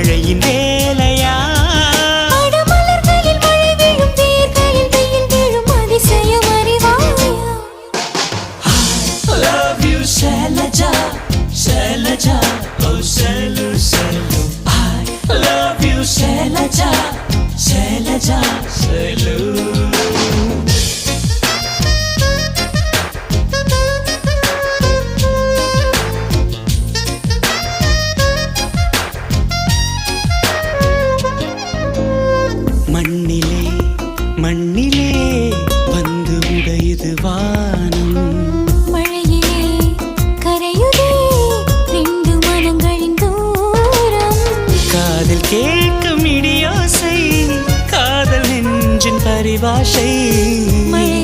மழையின் வேலையா? மலர்களில் மழை விழும், வேர்களில் வெயில் விழும், அதிசயம் அறிவாயா? I love you Shailaja, Shailaja, oh Shailu, Shailu. I love you Shailaja, Shailaja, Shailu. மண்ணிலே மண்ணிலே வந்து உடையுது வானம், மழையிலே கரையுதே ரெண்டு மனங்களின் தூரம். காதில் கேட்கும் இடியோசை, காதல் நெஞ்சின் பரிபாஷை.